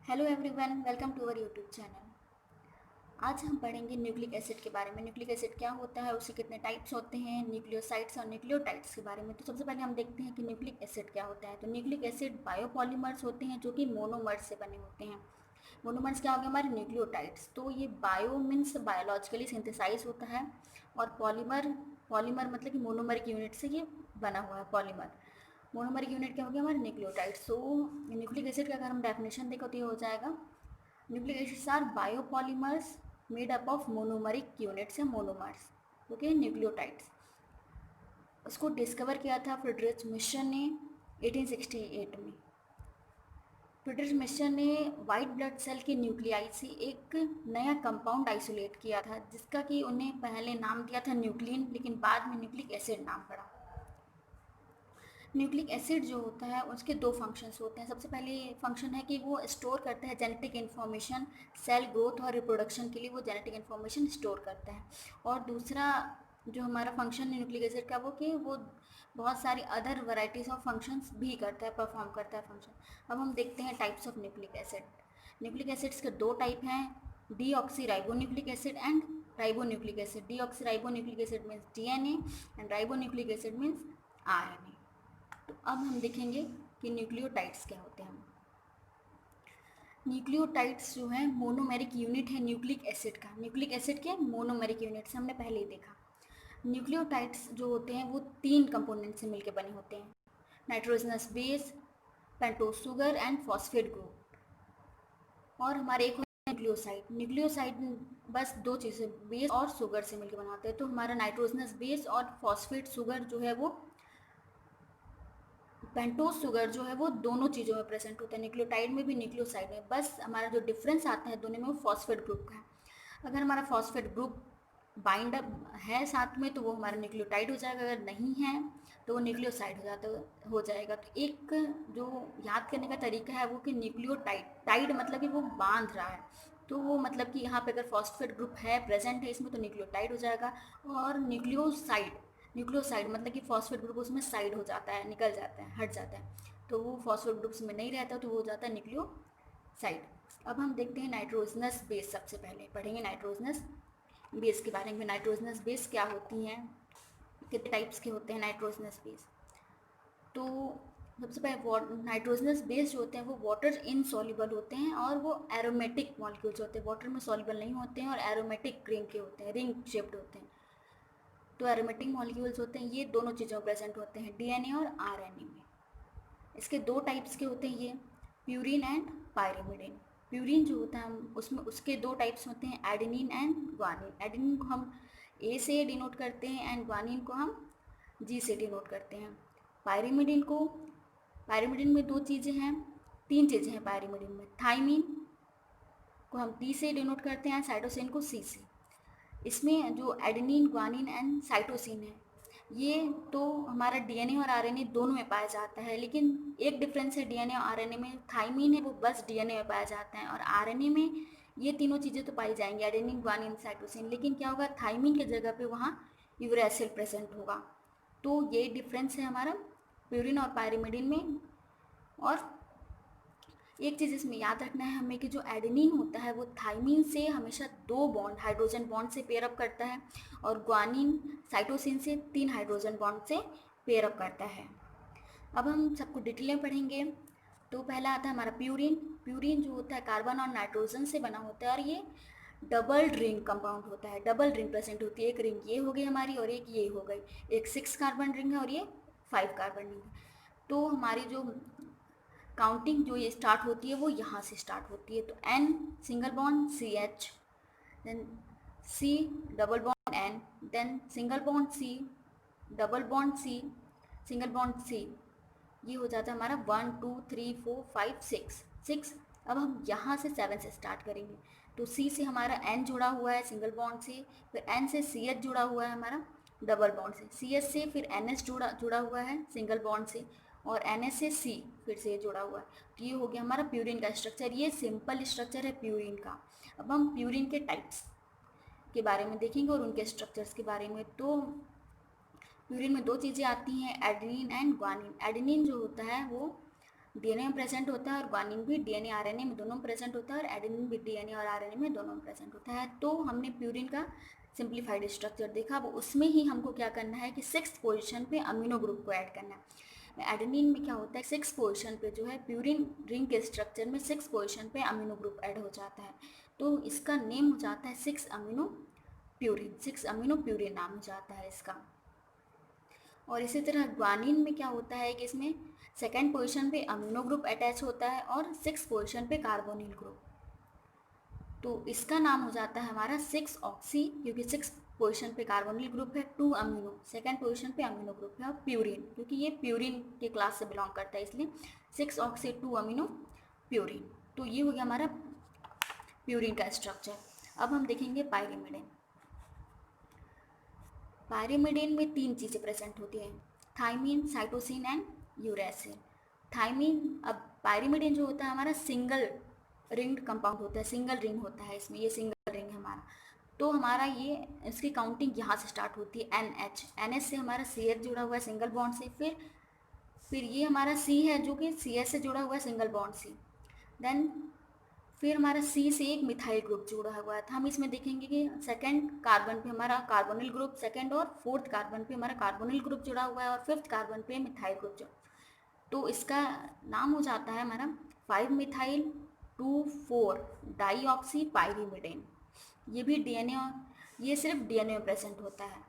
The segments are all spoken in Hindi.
Hello everyone, welcome to our YouTube channel. आज हम पढ़ेंगे न्यूक्लिक एसिड के बारे में। न्यूक्लिक एसिड क्या होता है, उसके कितने टाइप्स होते हैं, न्यूक्लियोसाइड्स और न्यूक्लियोटाइड्स के बारे में। तो सबसे पहले हम देखते हैं कि न्यूक्लिक एसिड क्या होता है। तो न्यूक्लिक एसिड बायोपॉलीमर्स होते हैं जो कि मोनोमर्स से बने होते हैं। मोनोमर्स क्या हो गया हमारे न्यूक्लियोटाइड्स। तो ये बायो मीन्स बायोलॉजिकली सिंथेसाइज होता है, और पॉलीमर पॉलीमर मतलब कि मोनोमरिक यूनिट से ये बना हुआ है पॉलीमर। मोनोमरिक यूनिट क्या हो गया हमारे न्यूक्लियोटाइड्स। तो न्यूक्लिक एसिड का अगर हम डेफिनेशन देखो तो ये हो जाएगा, nucleic acids are biopolymers made up of monomeric units या मोनोमर्स, ओके, न्यूक्लियोटाइड्स। उसको डिस्कवर किया था फ्रेडरिच मिशन ने 1868 में। फ्रेडरिच मिशन ने वाइट ब्लड सेल के न्यूक्लियाई से एक नया कंपाउंड आइसोलेट किया था, जिसका कि उन्हें पहले नाम दिया था न्यूक्लिन, लेकिन बाद में न्यूक्लिक एसिड नाम पड़ा। न्यूक्लिक एसिड जो होता है उसके दो फंक्शंस होते हैं। सबसे पहले फंक्शन है कि वो स्टोर करता है जेनेटिक इन्फॉर्मेशन, सेल ग्रोथ और रिप्रोडक्शन के लिए वो जेनेटिक इन्फॉर्मेशन स्टोर करता है। और दूसरा जो हमारा फंक्शन है न्यूक्लिक एसिड का, वो कि वो बहुत सारी अदर वैराइटीज़ ऑफ फंक्शंस भी करता है, परफॉर्म करता है फंक्शन। अब हम देखते हैं types of nucleic acid. Nucleic acids के दो टाइप हैं, D oxy ribo nucleic acid and ribo nucleic acid. D oxy ribo nucleic acid means DNA and ribo nucleic acid means RNA. तो अब हम देखेंगे कि न्यूक्लियोटाइड्स क्या होते हैं। न्यूक्लियोटाइड्स जो है मोनोमेरिक यूनिट है न्यूक्लिक एसिड का। न्यूक्लिक एसिड के मोनोमेरिक यूनिट्स हमने पहले ही देखा। न्यूक्लियोटाइड्स जो होते हैं वो तीन कंपोनेंट से मिलकर बने होते हैं, nitrogenous base, pentose sugar and phosphate group. और हमारे एक न्यूक्लियोसाइड। न्यूक्लियोसाइड बस दो चीज़ें, बेस और शुगर से मिलकर बनाते हैं। तो हमारा नाइट्रोजनस बेस और फॉस्फेट शुगर जो है वो, पेंटोज शुगर जो है वो दोनों चीज़ों में प्रेजेंट होता है, न्यूक्लियोटाइड में भी न्यूक्लियोसाइड में। बस हमारा जो डिफरेंस आता है दोनों में वो फॉस्फेट ग्रुप का है। अगर हमारा फॉस्फेट ग्रुप बाइंड अप है साथ में तो वो हमारा न्यूक्लियोटाइड हो जाएगा, अगर नहीं है तो वो न्यूक्लियोसाइड हो जाएगा। तो एक जो याद करने का तरीका है वो कि न्यूक्लियोटाइड, टाइड मतलब कि वो बांध रहा है, तो वो मतलब कि यहाँ पे अगर फॉस्फेट ग्रुप है प्रेजेंट है इसमें तो न्यूक्लियोटाइड हो जाएगा। और न्यूक्लियोसाइड, न्यूक्लियोसाइड मतलब कि फॉस्फेट ग्रुप उसमें साइड हो जाता है, निकल जाता है, हट जाता है, तो वो फॉस्फेट ग्रुप्स में नहीं रहता, तो वो हो जाता है न्यूक्लियोसाइड। अब हम देखते हैं नाइट्रोजनस बेस। सबसे पहले पढ़ेंगे नाइट्रोजनस बेस के बारे में। नाइट्रोजनस बेस क्या होती हैं, कितने टाइप्स के होते हैं नाइट्रोजनस बेस। तो सबसे पहले नाइट्रोजनस बेस जो होते हैं वो वाटर इनसॉल्युबल होते हैं, और वो एरोमेटिक मॉलिक्यूल्स होते हैं, वाटर में सॉल्युबल नहीं होते हैं, और एरोमेटिक रिंग के होते हैं, रिंग शेप्ड होते हैं। तो एरोमेटिक मॉलिक्यूल्स होते हैं, ये दोनों चीज़ों प्रेजेंट होते हैं डीएनए और आरएनए में। इसके दो टाइप्स के होते हैं ये, प्यूरिन एंड पायरिमिडिन। प्यूरिन जो होता है उसमें उसके दो टाइप्स होते हैं, एडेनिन एंड ग्वानिन। एडेनिन को हम ए से डिनोट करते हैं एंड ग्वानिन को हम जी से डिनोट करते हैं। पायरिमिडिन को, पायरिमिडिन में दो चीज़ें हैं, तीन चीज़ें हैं पायरिमिडिन में। थाइमिन को हम टी से डिनोट करते हैं, साइटोसिन को सी से। इसमें जो एडेनिन, ग्वानिन एंड साइटोसिन है, ये तो हमारा डीएनए और आरएनए दोनों में पाया जाता है, लेकिन एक डिफरेंस है डीएनए और आरएनए में। थाइमिन है वो बस डीएनए में पाया जाता है, और आरएनए में ये तीनों चीज़ें तो पाई जाएंगी, एडेनिन, ग्वानिन, साइटोसिन, लेकिन क्या होगा थाइमिन के जगह पे वहाँ यूरेसिल प्रेजेंट होगा। तो ये डिफरेंस है हमारा प्यूरिन और पायरिमिडिन में। और एक चीज़ इसमें याद रखना है हमें कि जो एडेनिन होता है वो थाइमिन से हमेशा दो बॉन्ड, हाइड्रोजन बॉन्ड से पेयर अप करता है, और ग्वानिन साइटोसिन से तीन हाइड्रोजन बॉन्ड से पेयर अप करता है। अब हम सबको डिटेल में पढ़ेंगे। तो पहला आता है हमारा प्यूरिन। प्यूरिन जो होता है कार्बन और नाइट्रोजन से बना होता है, और ये डबल रिंग कंपाउंड होता है, डबल रिंग प्रेजेंट होती है। एक रिंग ये हो गई हमारी और एक ये हो गई, एक 6 कार्बन रिंग है और ये 5 कार्बन रिंग है। तो हमारी जो काउंटिंग जो ये स्टार्ट होती है वो यहाँ से स्टार्ट होती है। तो N single bond C H, then C double bond N, then single bond C, double bond C, single bond C. ये हो जाता है हमारा 1 2 3 4 5 6 6। अब हम यहाँ से 7 से स्टार्ट करेंगे। तो सी से हमारा एन जुड़ा हुआ है सिंगल बॉन्ड से, फिर एन से सी एच जुड़ा हुआ है हमारा डबल बॉन्ड से, सी एच से फिर एन एस जुड़ा हुआ है सिंगल बॉन्ड से, और एन एस से सी फिर से जुड़ा हुआ है। तो ये हो गया हमारा प्यूरिन का स्ट्रक्चर। ये सिंपल स्ट्रक्चर है प्यूरिन का। अब हम प्यूरिन के टाइप्स के बारे में देखेंगे और उनके स्ट्रक्चर्स के बारे में। तो प्यूरिन में दो चीज़ें आती हैं, एडेनिन एंड ग्वानिन। एडेनिन जो होता है वो डीएनए में प्रेजेंट होता है और ग्वानिन भी डीएनए आरएनए में दोनों में प्रेजेंट होता है और एडेनिन भी डीएनए और आरएनए में दोनों में प्रेजेंट होता है। तो हमने प्यूरिन का सिंप्लीफाइड स्ट्रक्चर देखा। अब उसमें ही हमको क्या करना है कि 6th पोजीशन पे अमीनो ग्रुप को ऐड करना है। एडेनिन में क्या होता है 6th पोजीशन पे जो है प्यूरिन रिंग के स्ट्रक्चर में 6th पोजीशन पे अमीनो ग्रुप ऐड हो जाता है, तो इसका नेम हो जाता है 6 अमीनो प्यूरिन, 6 अमीनो प्यूरिन नाम हो जाता है इसका। और इसी तरह ग्वानिन में क्या होता है कि इसमें 2nd पोजीशन पे अमीनो ग्रुप अटैच होता है और 6th पोजीशन पे कार्बोनिल ग्रुप, तो इसका नाम हो जाता है हमारा 6 ऑक्सी, क्योंकि 6 पोजीशन पे कार्बोनिल ग्रुप है, 2 अमीनो 2nd पोजीशन पे अमीनो ग्रुप है, और प्यूरिन क्योंकि ये प्यूरिन के क्लास से बिलोंग करता है इसलिए 6 ऑक्सी 2 अमीनो प्यूरिन। तो ये हो गया हमारा प्यूरिन का स्ट्रक्चर। अब हम देखेंगे पायरिमिडिन। पायरिमिडिन में 3 चीज़ें प्रेजेंट होती हैं, thymine, cytosine and uracil. Thymine, अब पायरिमिडिन जो होता है हमारा सिंगल रिंग्ड कंपाउंड होता है, सिंगल रिंग होता है इसमें, ये सिंगल रिंग है हमारा। तो हमारा ये इसकी काउंटिंग यहाँ से स्टार्ट होती है, NH, NH से हमारा CH जुड़ा हुआ है सिंगल बॉन्ड से, फिर ये हमारा C है जो कि CS से जुड़ा हुआ है सिंगल बॉन्ड से, देन फिर हमारा C से एक मिथाइल ग्रुप जुड़ा हुआ है। तो हम इसमें देखेंगे कि 2nd कार्बन पे हमारा कार्बोनिल ग्रुप, 2nd और 4th कार्बन पे हमारा कार्बोनिल ग्रुप जुड़ा हुआ है और 5th कार्बन पे मिथाइल ग्रुप जुड़ा, तो इसका नाम हो जाता है हमारा 5 मिथाइल 2,4 डाईऑक्सी पायरिमिडिन। ये भी डीएनए, ये सिर्फ डीएनए में प्रेजेंट होता है,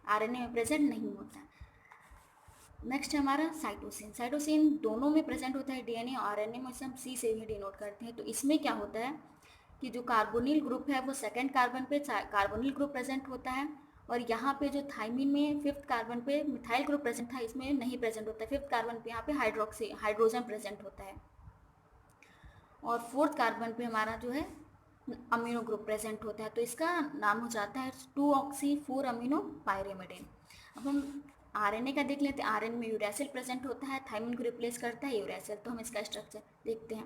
आरएनए में प्रेजेंट नहीं होता है। नेक्स्ट है हमारा साइटोसिन। साइटोसिन दोनों में प्रेजेंट होता है, डीएनए और आरएनए में, इसे हम सी से ही डिनोट करते हैं। तो इसमें क्या होता है कि जो कार्बोनिल ग्रुप है वो 2nd कार्बन पे कार्बोनिल ग्रुप प्रेजेंट होता है, और यहाँ पे जो थाइमिन में 5th कार्बन पे मिथाइल ग्रुप प्रेजेंट था, इसमें नहीं प्रेजेंट होता है। 5th कार्बन पे यहाँ पे हाइड्रोजन प्रेजेंट होता है, और 4th कार्बन पे हमारा जो है अमीनो ग्रुप प्रेजेंट होता है। तो इसका नाम हो जाता है 2 ऑक्सी 4 अमीनो पायरिमिडिन। अब हम आरएनए का देख लेते हैं। आरएनए में यूरेसिल प्रेजेंट होता है, थाइमिन को रिप्लेस करता है यूरेसिल। तो हम इसका स्ट्रक्चर देखते हैं।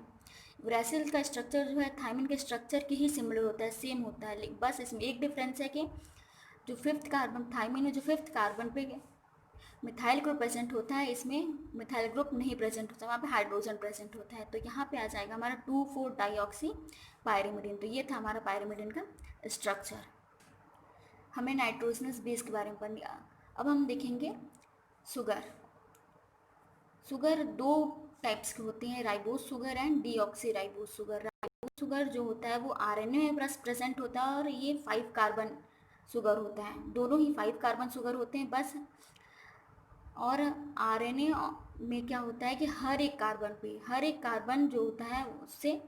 यूरेसिल का स्ट्रक्चर जो है थाइमिन के स्ट्रक्चर के ही सिमिलर होता है, सेम होता है, बस इसमें एक डिफरेंस है कि जो 5th कार्बन, थाइमिन में जो 5th कार्बन पे मिथाइल ग्रुप प्रेजेंट होता है, इसमें मिथाइल ग्रुप नहीं प्रेजेंट होता, वहाँ पे हाइड्रोजन प्रेजेंट होता है। तो यहाँ पे आ जाएगा हमारा 2,4 डाईऑक्सी पायरिमिडिन। तो ये था हमारा पायरिमिडिन का स्ट्रक्चर। हमें नाइट्रोजनस बेस के बारे में पढ़ना। अब हम देखेंगे शुगर। शुगर 2 टाइप्स के होते हैं, ribose sugar and deoxy ribose sugar. Ribose sugar जो होता है वो आरएनए में प्रेजेंट होता है और ये 5 कार्बन शुगर होता है, दोनों ही 5 कार्बन शुगर होते हैं बस। और आरएनए में क्या होता है कि हर एक कार्बन जो होता है उससे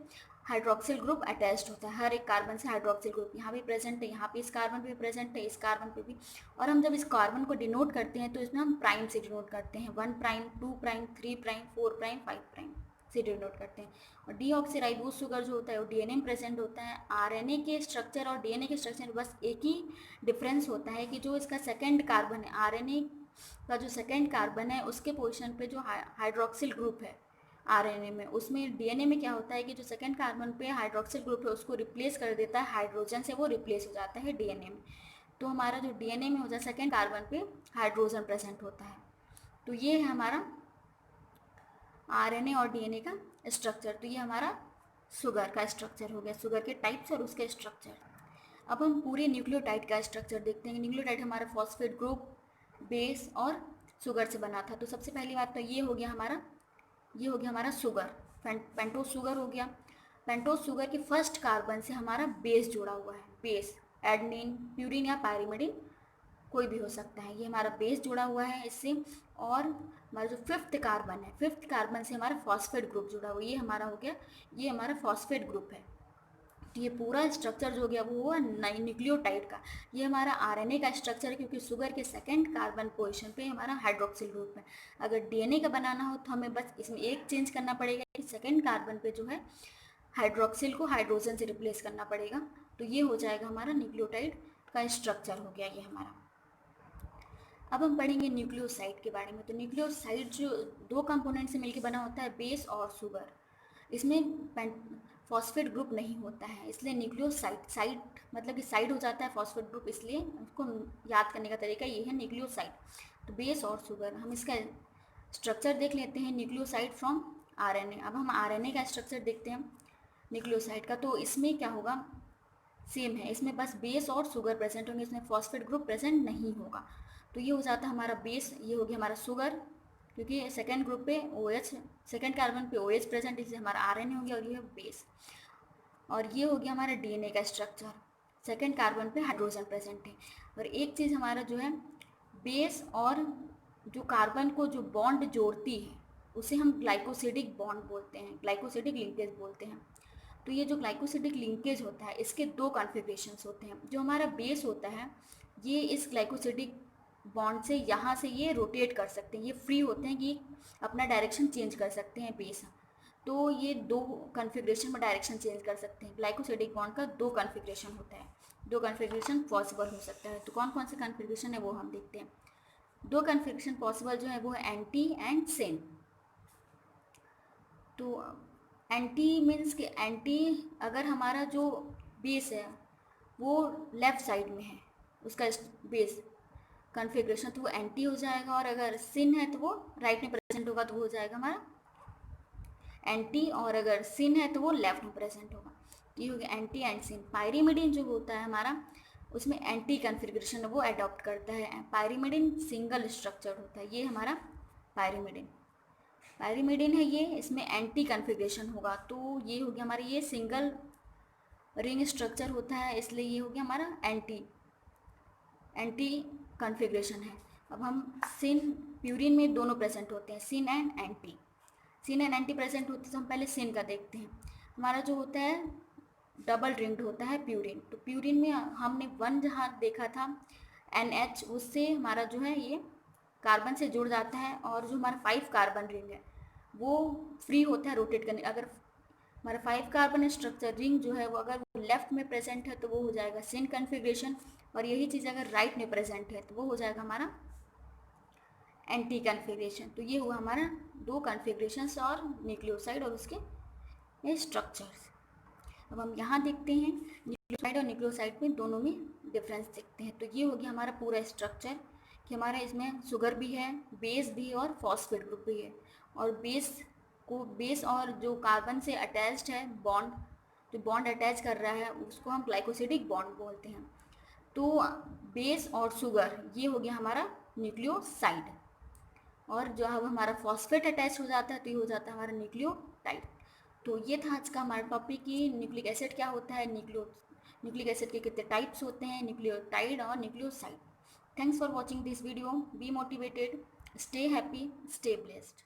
हाइड्रोक्सिल ग्रुप अटैच्ड होता है, हर एक कार्बन से हाइड्रोक्सिल ग्रुप यहाँ भी प्रेजेंट है, यहाँ पे इस कार्बन पे प्रेजेंट है, इस कार्बन पे भी। और हम जब इस कार्बन को डिनोट करते हैं तो इसमें हम प्राइम से डिनोट करते हैं, 1 prime 2 prime 3 prime 4 prime 5 prime से डिनोट करते हैं। और डीऑक्सीराइबोस शुगर जो होता है वो डीएनए में प्रेजेंट होता है। आरएनए के स्ट्रक्चर और डीएनए के स्ट्रक्चर बस एक ही डिफरेंस होता है कि जो इसका 2nd कार्बन है, आरएनए का जो 2nd कार्बन है उसके पोजीशन पे जो हाइड्रोक्सिल ग्रुप है आरएनए में, उसमें डीएनए में क्या होता है कि जो 2nd कार्बन पे हाइड्रोक्सिल ग्रुप है उसको रिप्लेस कर देता है हाइड्रोजन से, वो रिप्लेस हो जाता है डीएनए में। तो हमारा जो डीएनए में हो जाए 2nd कार्बन पे हाइड्रोजन प्रेजेंट होता है। तो ये है हमारा आरएनए और डीएनए का स्ट्रक्चर। तो ये हमारा शुगर का स्ट्रक्चर हो गया, शुगर के टाइप्स और उसके स्ट्रक्चर। अब हम पूरे न्यूक्लियोटाइड का स्ट्रक्चर देखते हैं। न्यूक्लियोटाइड हमारा फॉस्फेट ग्रुप, बेस और शुगर से बना था। तो सबसे पहली बात तो ये हो गया हमारा शुगर, पेंटोस शुगर हो गया। पेंटोस शुगर के 1st कार्बन से हमारा बेस जुड़ा हुआ है, बेस एडेनिन, प्यूरिन या पायरिमिडिन कोई भी हो सकता है, ये हमारा बेस जुड़ा हुआ है इससे। और हमारा जो 5th कार्बन है, 5th कार्बन से हमारा फॉस्फेट ग्रुप जुड़ा हुआ है, ये हमारा हो गया, ये हमारा फॉस्फेट ग्रुप है। तो ये पूरा स्ट्रक्चर जो हो गया वो हुआ न्यूक्लियोटाइड का। ये हमारा आरएनए का स्ट्रक्चर है क्योंकि शुगर के 2nd कार्बन पोजीशन पे हमारा हाइड्रोक्सिल ग्रुप है। अगर डीएनए का बनाना हो तो हमें बस इसमें एक चेंज करना पड़ेगा कि 2nd कार्बन पे जो है हाइड्रोक्सिल को हाइड्रोजन से रिप्लेस करना पड़ेगा। तो ये हो जाएगा हमारा न्यूक्लियोटाइड का स्ट्रक्चर हो गया ये हमारा। अब हम पढ़ेंगे न्यूक्लियोसाइड के बारे में। तो न्यूक्लियोसाइड जो 2 कंपोनेंट से मिलकर बना होता है, बेस और शुगर। इसमें फॉस्फेट ग्रुप नहीं होता है, इसलिए न्यूक्लियोसाइड, साइड मतलब कि साइड हो जाता है फॉस्फेट ग्रुप, इसलिए उसको याद करने का तरीका ये है न्यूक्लियोसाइड। तो बेस और शुगर, हम इसका स्ट्रक्चर देख लेते हैं। Nucleoside from RNA. अब हम आरएनए का स्ट्रक्चर देखते हैं न्यूक्लियोसाइड का। तो इसमें क्या होगा, सेम है, इसमें बस बेस और शुगर प्रेजेंट होंगे, इसमें फॉस्फेट ग्रुप प्रेजेंट नहीं होगा। तो ये हो जाता है हमारा बेस, ये हो गया हमारा शुगर, क्योंकि सेकेंड ग्रुप पे OH, सेकेंड कार्बन पे OH प्रेजेंट, इसलिए हमारा आरएनए हो गया और ये है बेस। और ये हो गया हमारा डीएनए का स्ट्रक्चर, सेकेंड कार्बन पे हाइड्रोजन प्रेजेंट है। और एक चीज़ हमारा जो है बेस और जो कार्बन को जो बॉन्ड जोड़ती है उसे हम ग्लाइकोसिडिक बॉन्ड बोलते हैं, ग्लाइकोसिडिक लिंकेज बोलते हैं। तो ये जो ग्लाइकोसिडिक लिंकेज होता है इसके दो कॉन्फ़िगरेशंस होते हैं। जो हमारा बेस होता है ये इस ग्लाइकोसिडिक बॉन्ड से यहाँ से ये रोटेट कर सकते हैं, ये फ्री होते हैं कि अपना डायरेक्शन चेंज कर सकते हैं बेस। तो ये दो कॉन्फ़िगरेशन में डायरेक्शन चेंज कर सकते हैं। ग्लाइकोसिडिक बॉन्ड का दो कॉन्फ़िगरेशन होता है, दो कॉन्फ़िगरेशन पॉसिबल हो सकता है। तो कौन कौन से कॉन्फ़िगरेशन है वो हम देखते हैं। दो कॉन्फ़िगरेशन पॉसिबल जो है वो है एंटी एंड सिन। तो एंटी मीन्स कि एंटी अगर हमारा जो बेस है वो लेफ़्ट साइड में है, उसका बेस कॉन्फ़िगरेशन, तो वो एंटी हो जाएगा। और अगर सिन है तो वो राइट में प्रेजेंट होगा, तो वो हो जाएगा हमारा एंटी। और अगर सिन है तो वो लेफ्ट में प्रेजेंट होगा। ये हो गया एंटी एंड सिन। पायरीमिडीन जो होता है हमारा उसमें एंटी कॉन्फ़िगरेशन वो अडॉप्ट करता है। पायरीमिडीन सिंगल स्ट्रक्चर होता है, ये हमारा पायरीमिडीन, पायरीमिडीन है ये, इसमें एंटी कॉन्फ़िगरेशन होगा। तो ये हो गया हमारा, ये सिंगल रिंग स्ट्रक्चर होता है इसलिए ये हो गया हमारा एंटी कॉन्फ़िगरेशन है। अब हम सिन, प्यूरिन में दोनों प्रेजेंट होते हैं, syn and anti. Syn and anti present होते हैं तो हम पहले सिन का देखते हैं। हमारा जो होता है डबल रिंग्ड होता है प्यूरिन। तो प्यूरिन में हमने वन जहाँ देखा था NH, उससे हमारा जो है ये कार्बन से जुड़ जाता है। और जो हमारा 5 कार्बन रिंग है वो फ्री होता है रोटेट करने। अगर हमारा 5 कार्बन स्ट्रक्चर रिंग जो है वो अगर वो लेफ्ट में प्रेजेंट है तो वो हो जाएगा सिन कॉन्फ़िगरेशन। और यही चीज़ अगर राइट में प्रेजेंट है तो वो हो जाएगा हमारा एंटी कॉन्फ़िगरेशन। तो ये हुआ हमारा दो कॉन्फ़िगरेशंस और न्यूक्लियोसाइड और उसके ये स्ट्रक्चर्स। अब हम यहाँ देखते हैं न्यूक्लियोसाइड और न्यूक्लियोसाइड में दोनों में डिफरेंस देखते हैं। तो ये हो गया हमारा पूरा स्ट्रक्चर कि हमारा इसमें शुगर भी है, बेस भी है और फॉस्फेट ग्रुप भी है। और बेस और जो कार्बन से अटैच्ड है बॉन्ड, जो बॉन्ड अटैच कर रहा है उसको हम ग्लाइकोसिडिक बॉन्ड बोलते हैं। तो बेस और शुगर ये हो गया हमारा न्यूक्लियोसाइड। और जो अब हमारा फॉस्फेट अटैच हो जाता है तो ये हो जाता है हमारा न्यूक्लियोटाइड। तो ये था आज का हमारा टॉपिक कि न्यूक्लिक एसिड क्या होता है, न्यूक्लिक एसिड के कितने टाइप्स होते हैं, न्यूक्लियोटाइड और nucleoside. Thanks for watching this video. Be motivated, stay happy, stay blessed.